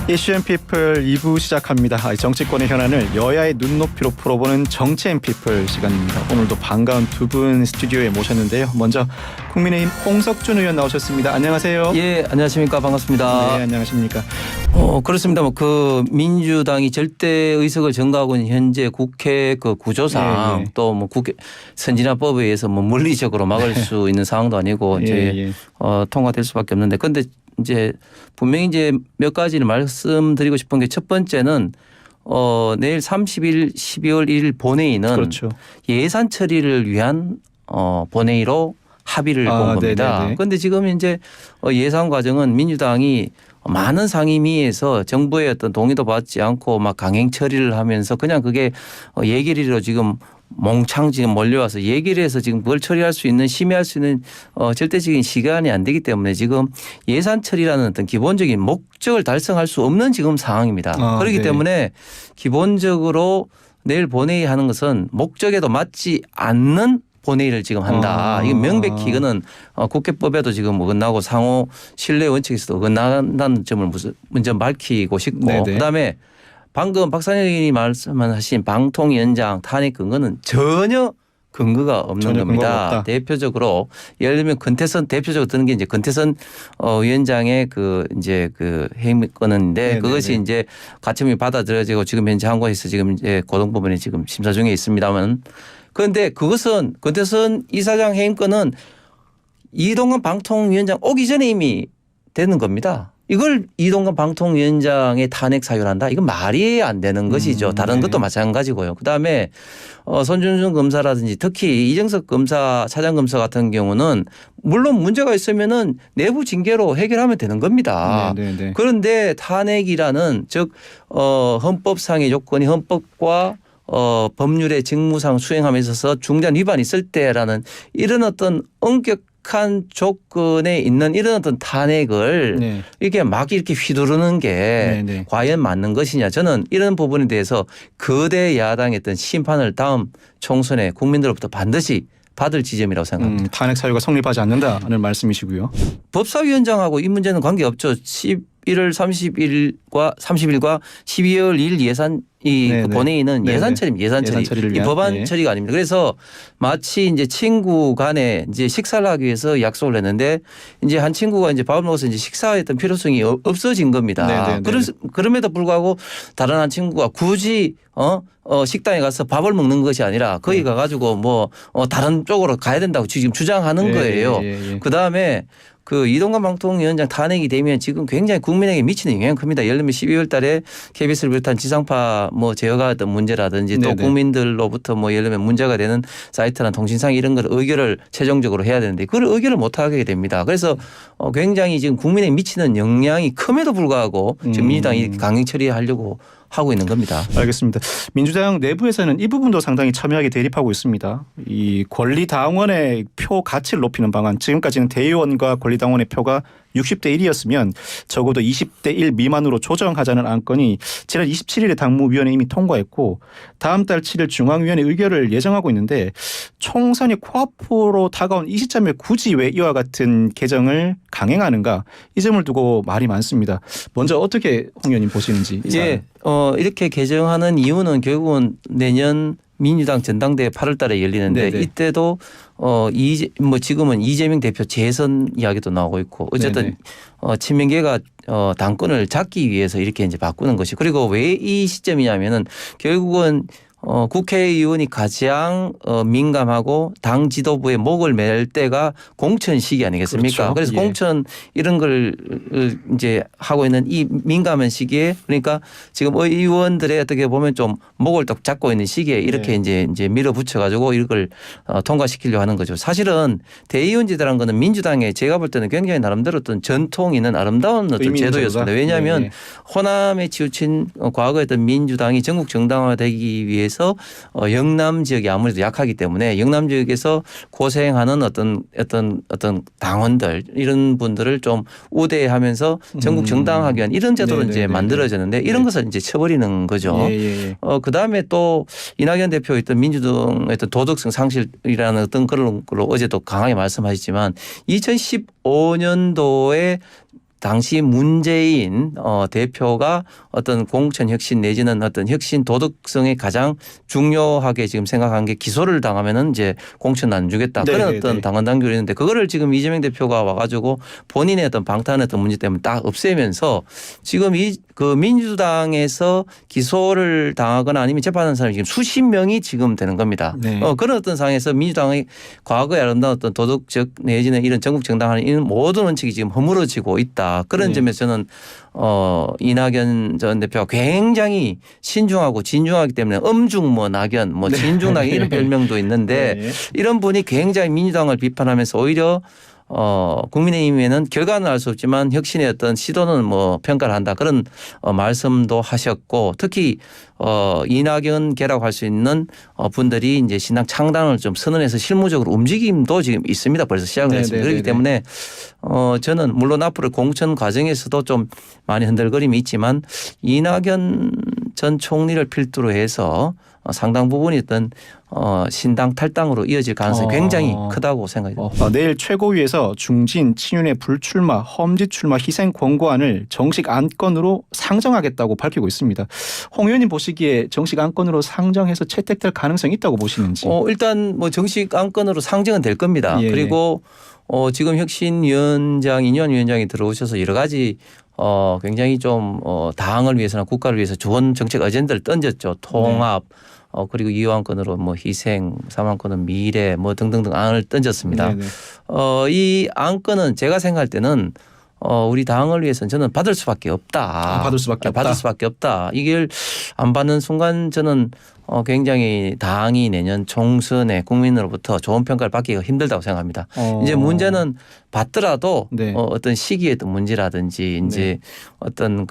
이슈앤피플 2부 시작합니다. 정치권의 현안을 여야의 눈높이로 풀어보는 정치앤피플 시간입니다. 오늘도 반가운 두 분 스튜디오에 모셨는데요. 먼저 국민의힘 홍석준 의원 나오셨습니다. 안녕하세요. 예, 안녕하십니까. 반갑습니다. 네, 안녕하십니까. 그렇습니다. 그 민주당이 절대 의석을 증가하고 있는 현재 국회 그 구조상 또 뭐 국회 선진화법에 의해서 뭐 물리적으로 막을 수 있는 상황도 아니고 이제 통과될 수밖에 없는데, 그런데 이제 분명히 이제 몇 가지를 말씀드리고 싶은 게, 첫 번째는 내일 30일 12월 1일 본회의는 그렇죠. 예산 처리를 위한 본회의로 합의를 본 겁니다. 그런데 지금 이제 예산 과정은 민주당이 많은 상임위에서 정부의 어떤 동의도 받지 않고 막 강행 처리를 하면서 그냥 그게 예결위로 지금 몽창 지금 몰려와서 얘기를 해서 지금 뭘 처리할 수 있는, 심의할 수 있는 절대적인 시간이 안 되기 때문에 지금 예산 처리라는 어떤 기본적인 목적을 달성할 수 없는 지금 상황입니다. 그렇기 때문에 기본적으로 내일 본회의 하는 것은 목적에도 맞지 않는 본회의를 지금 한다. 이건 명백히 이거는 국회법에도 지금 어긋나고 상호 신뢰 원칙에서도 어긋난다는 점을 먼저 밝히고 싶고, 그다음에 방금 박상현 의원이 말씀하신 방통위원장 탄핵 근거는 전혀 근거가 없는 겁니다. 대표적으로 예를 들면 권태선, 대표적으로 드는 게 이제 권태선 위원장의 그 이제 그 해임권인데, 그것이 이제 가처분이 받아들여지고 지금 현재 항고에서 지금 이제 고등법원에 지금 심사 중에 있습니다만, 그런데 그것은 권태선 이사장 해임권은 이동관 방통위원장 오기 전에 이미 되는 겁니다. 이걸 이동관 방통위원장의 탄핵 사유를 한다? 이건 말이 안 되는 것이죠. 다른 것도 마찬가지고요. 그다음에 손준성 검사라든지 특히 이정석 검사, 차장검사 같은 경우는 물론 문제가 있으면은 내부 징계로 해결하면 되는 겁니다. 그런데 탄핵이라는 즉 헌법상의 조건이 헌법과 법률의 직무상 수행함에 있어서 중대한 위반이 있을 때라는 이런 어떤 엄격한 조건에 있는 이런 어떤 탄핵을 이렇게 막 이렇게 휘두르는 게 과연 맞는 것이냐. 저는 이런 부분에 대해서 거대 야당의 어떤 심판을 다음 총선에 국민들로부터 반드시 받을 지점이라고 생각합니다. 탄핵 사유가 성립하지 않는다는 말씀이시고요. 법사위원장하고 이 문제는 관계없죠. 11월 30일과 12월 1일 예산 그 본회의는 예산 처리입니다. 예산 처리. 이 법안 처리가 아닙니다. 그래서 마치 이제 친구 간에 이제 식사를 하기 위해서 약속을 했는데 이제 한 친구가 이제 밥을 먹어서 이제 식사했던 필요성이 없어진 겁니다. 그럼에도 불구하고 다른 한 친구가 굳이 식당에 가서 밥을 먹는 것이 아니라 거기 가가지고 뭐 다른 쪽으로 가야 된다고 지금 주장하는 거예요. 그다음에 그 이동관 방통위원장 탄핵이 되면 지금 굉장히 국민에게 미치는 영향이 큽니다. 예를 들면 12월 달에 KBS를 비롯한 지상파 뭐 제어가 어떤 문제라든지 또 국민들로부터 뭐 예를 들면 문제가 되는 사이트나 통신상 이런 걸 의결을 최종적으로 해야 되는데 그걸 의결을 못 하게 됩니다. 그래서 굉장히 지금 국민에게 미치는 영향이 큼에도 불구하고 지금 민주당이 강행 처리하려고 하고 있는 겁니다. 알겠습니다. 민주당 내부에서는 이 부분도 상당히 첨예하게 대립하고 있습니다. 이 권리당원의 표 가치를 높이는 방안, 지금까지는 대의원과 권리당원의 표가 60대 1이었으면 적어도 20대 1 미만으로 조정하자는 안건이 지난 27일에 당무위원회 이미 통과했고 다음 달 7일 중앙위원회 의결을 예정하고 있는데, 총선이 코앞으로 다가온 이 시점에 굳이 왜 이와 같은 개정을 강행하는가, 이 점을 두고 말이 많습니다. 먼저 어떻게 홍 의원님 보시는지. 이렇게 개정하는 이유는 결국은 내년 민주당 전당대회 8월 달에 열리는데 이때도 뭐 지금은 이재명 대표 재선 이야기도 나오고 있고 어쨌든 친명계가 당권을 잡기 위해서 이렇게 이제 바꾸는 것이, 그리고 왜 이 시점이냐면은 결국은 국회의원이 가장 민감하고 당 지도부의 목을 맬 때가 공천 시기 아니겠습니까? 그래서 공천 이런 걸 이제 하고 있는 이 민감한 시기에, 그러니까 지금 의원들의 어떻게 보면 좀 목을 딱 잡고 있는 시기에 이렇게 이제 밀어붙여 가지고 이걸 통과시키려고 하는 거죠. 사실은 대의원제도라는 거는 민주당의 제가 볼 때는 굉장히 나름대로 어떤 전통 있는 아름다운 어떤 제도였습니다. 왜냐하면 호남에 치우친 과거에 어떤 민주당이 전국 정당화되기 위해서 영남 지역이 아무래도 약하기 때문에 영남 지역에서 고생하는 어떤 당원들 이런 분들을 좀 우대하면서 전국 정당화하기 위한 이런 제도로 이제 만들어졌는데 이런 것을 이제 쳐버리는 거죠. 그 다음에 또 이낙연 대표 있던 민주당의 어떤 도덕성 상실이라는 어떤 그런 걸로 어제도 강하게 말씀하셨지만 2015년도에 당시 문재인 대표가 어떤 공천 혁신 내지는 어떤 혁신 도덕성에 가장 중요하게 지금 생각한 게 기소를 당하면은 이제 공천 안 주겠다. 그런 어떤 당원 당규를 있는데 그거를 지금 이재명 대표가 와가지고 본인의 어떤 방탄의 어떤 문제 때문에 딱 없애면서 지금 그 민주당에서 기소를 당하거나 아니면 재판하는 사람이 지금 수십 명이 지금 되는 겁니다. 네. 그런 어떤 상황에서 민주당의 과거에 아름다운 어떤 도덕적 내지는 이런 전국 정당화는 이런 모든 원칙이 지금 허물어지고 있다. 그런 점에서 저는 이낙연 전 대표가 굉장히 신중하고 진중하기 때문에 엄중 뭐 낙연 뭐 진중 낙연 이런 별명도 있는데 이런 분이 굉장히 민주당을 비판하면서 오히려 국민의힘에는 결과는 알 수 없지만 혁신의 어떤 시도는 뭐 평가를 한다 그런 말씀도 하셨고 특히 이낙연계라고 할 수 있는 분들이 이제 신당 창당을 좀 선언해서 실무적으로 움직임도 지금 있습니다. 벌써 시작을 했습니다. 그렇기 때문에 저는 물론 앞으로 공천 과정에서도 좀 많이 흔들거림이 있지만 이낙연 전 총리를 필두로 해서 상당 부분이 어떤 신당 탈당으로 이어질 가능성이 굉장히 크다고 생각이 듭니다. 내일 최고위에서 중진, 친윤의 불출마, 험지 출마 희생 권고안을 정식 안건으로 상정하겠다고 밝히고 있습니다. 홍 의원님 보시기에 정식 안건으로 상정해서 채택될 가능성이 있다고 보시는지. 일단 뭐 정식 안건으로 상정은 될 겁니다. 그리고 지금 혁신위원장 이뇨한 위원장이 들어오셔서 여러 가지 굉장히 좀 당을 위해서나 국가를 위해서 좋은 정책 어젠다를 던졌죠. 통합 그리고 2호안건으로 뭐 희생, 3호안건은 미래 뭐 등등등 안을 던졌습니다. 이 안건은 제가 생각할 때는 우리 당을 위해서는 저는 받을 수밖에 없다. 받을 수밖에 없다. 받을 수밖에 없다. 이걸 안 받는 순간 저는 굉장히 당이 내년 총선에 국민으로부터 좋은 평가를 받기가 힘들다고 생각합니다. 이제 문제는 받더라도 어떤 시기의 어떤 문제라든지 이제 어떤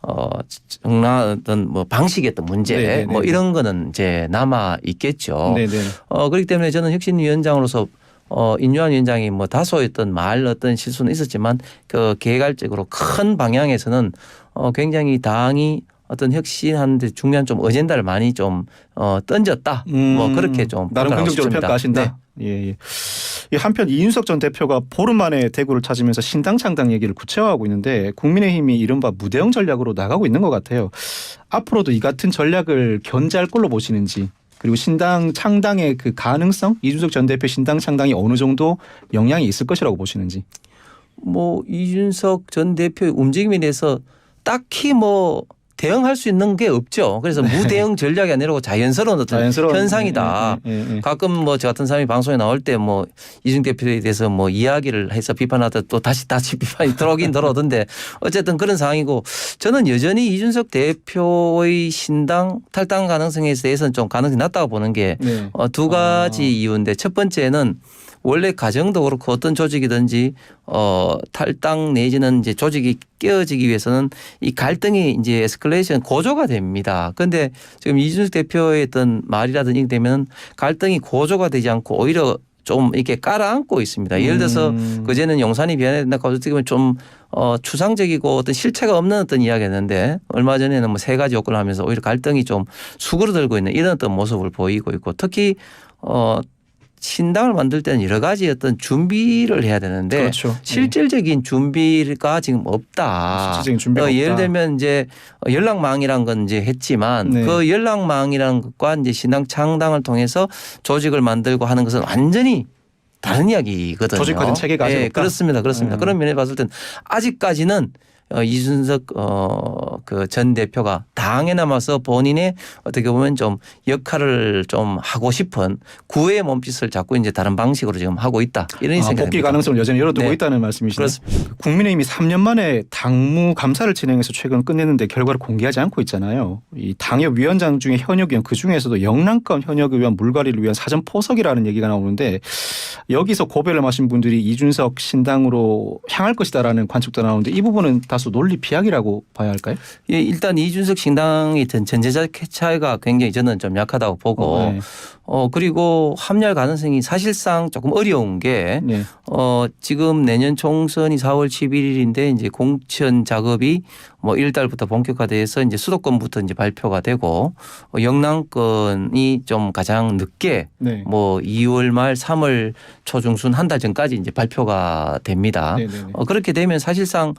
어떤 뭐 방식의 어떤 문제 뭐 이런 거는 이제 남아 있겠죠. 그렇기 때문에 저는 혁신위원장으로서 인유한 위원장이 뭐 다소했던 말 어떤 실수는 있었지만 그 개괄적으로 큰 방향에서는 굉장히 당이 어떤 혁신하는데 중요한 좀 어젠다를 많이 좀 던졌다. 뭐 그렇게 좀 나름 긍정적으로 평가하신다. 예. 한편 이준석 전 대표가 보름 만에 대구를 찾으면서 신당 창당 얘기를 구체화하고 있는데 국민의힘이 이른바 무대형 전략으로 나가고 있는 것 같아요. 앞으로도 이 같은 전략을 견제할 걸로 보시는지 그리고 신당 창당의 그 가능성 이준석 전 대표 신당 창당이 어느 정도 영향이 있을 것이라고 보시는지. 뭐 이준석 전 대표의 움직임에 대해서 딱히 뭐 대응할 수 있는 게 없죠. 그래서 무대응 전략이 아니라 자연스러운 어떤 현상이다. 가끔 뭐 저 같은 사람이 방송에 나올 때 뭐 이준석 대표에 대해서 뭐 이야기를 해서 비판하다 또 다시 비판이 들어오긴 들어오던데 어쨌든 그런 상황이고 저는 여전히 이준석 대표의 신당 탈당 가능성에 대해서는 좀 가능성이 낮다고 보는 게 두 가지 이유인데 첫 번째는 원래 가정도 그렇고 어떤 조직이든지 탈당 내지는 이제 조직이 깨어지기 위해서는 이 갈등이 이제 에스컬레이션 고조가 됩니다. 그런데 지금 이준석 대표의 어떤 말이라든지 되면 갈등이 고조가 되지 않고 오히려 좀 이렇게 깔아앉고 있습니다. 예를 들어서 그제는 용산이 변해야 된다고 어떻게 보면 좀 추상적이고 어떤 실체가 없는 어떤 이야기였는데 얼마 전에는 뭐 세 가지 요건을 하면서 오히려 갈등이 좀 수그러들고 있는 이런 어떤 모습을 보이고 있고 특히 신당을 만들 때는 여러 가지 어떤 준비를 해야 되는데 실질적인 준비가 지금 없다. 실질적인 준비가 예를 없다. 들면 이제 연락망이란 건 이제 했지만 그 연락망이라는 것과 이제 신당 창당을 통해서 조직을 만들고 하는 것은 완전히 다른 이야기거든요. 조직화된 체계가 아직 없다. 그렇습니다. 그런 면에 봤을 때는 아직까지는 이준석 그 전 대표가 당에 남아서 본인의 어떻게 보면 좀 역할을 좀 하고 싶은 구애의 몸짓을 자꾸 이제 다른 방식으로 지금 하고 있다. 이런 생각입니다. 복귀 가능성을 여전히 열어두고 있다는 말씀이시네요. 그렇습니다. 국민의힘이 3년 만에 당무 감사를 진행해서 최근 끝냈는데 결과를 공개하지 않고 있잖아요. 이 당협위원장 중에 현역 의원 그중에서도 영남권 현역 의원 물갈이를 위한 사전 포석이라는 얘기가 나오는데 여기서 고배를 마신 분들이 이준석 신당으로 향할 것이다라는 관측도 나오는데 이 부분은 다소 다수 논리 비약이라고 봐야 할까요? 예, 일단 이준석 신당의 전제자 차이가 굉장히 저는 좀 약하다고 보고 네. 그리고 합리화 가능성이 사실상 조금 어려운 게 네. 지금 내년 총선이 4월 11일인데 이제 공천 작업이 뭐 1달부터 본격화돼서 이제 수도권부터 이제 발표가 되고 영남권이 좀 가장 늦게 네. 뭐 2월 말 3월 초중순 한 달 전까지 이제 발표가 됩니다. 네, 네, 네. 그렇게 되면 사실상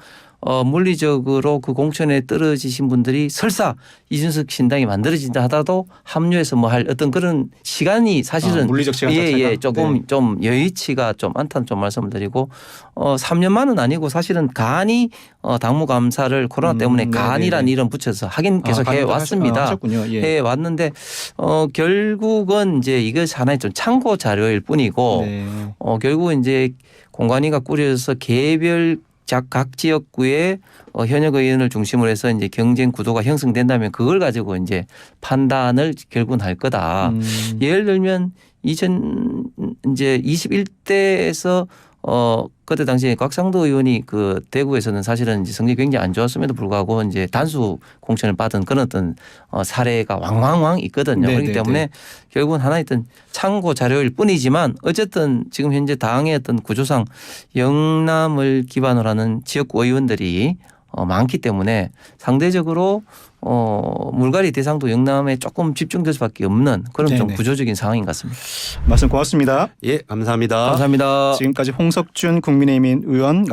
물리적으로 그 공천에 떨어지신 분들이 설사 이준석 신당이 만들어진다 하더라도 합류해서 뭐 할 어떤 그런 시간이 사실은 물리적 시간 자체가 조금 네. 좀 여의치가 좀 않다는 좀 말씀을 드리고 3년만은 아니고 사실은 간이 당무 감사를 코로나 때문에 네, 간이라는 네, 네. 이름 붙여서 하긴 계속 해 왔습니다. 하셨군요. 예. 해 왔는데 결국은 이제 이것이 하나의 좀 참고 자료일 뿐이고 네. 결국은 이제 공관위가 꾸려져서 개별 각 지역구의 현역 의원을 중심으로 해서 이제 경쟁 구도가 형성된다면 그걸 가지고 이제 판단을 결국은 할 거다. 예를 들면 이제 21대에서 그때 당시에 곽상도 의원이 그 대구에서는 사실은 이제 성적이 굉장히 안 좋았음에도 불구하고 이제 단수 공천을 받은 그런 어떤 사례가 왕왕왕 있거든요. 네, 그렇기 네, 때문에 네. 결국은 하나의 어떤 참고 자료일 뿐이지만 어쨌든 지금 현재 당의 어떤 구조상 영남을 기반으로 하는 지역구 의원들이 많기 때문에 상대적으로 물갈이 대상도 영남에 조금 집중될 수밖에 없는 그런 좀 네네. 구조적인 상황인 것 같습니다. 말씀 고맙습니다. 예, 감사합니다. 감사합니다. 지금까지 홍석준 국민의힘 의원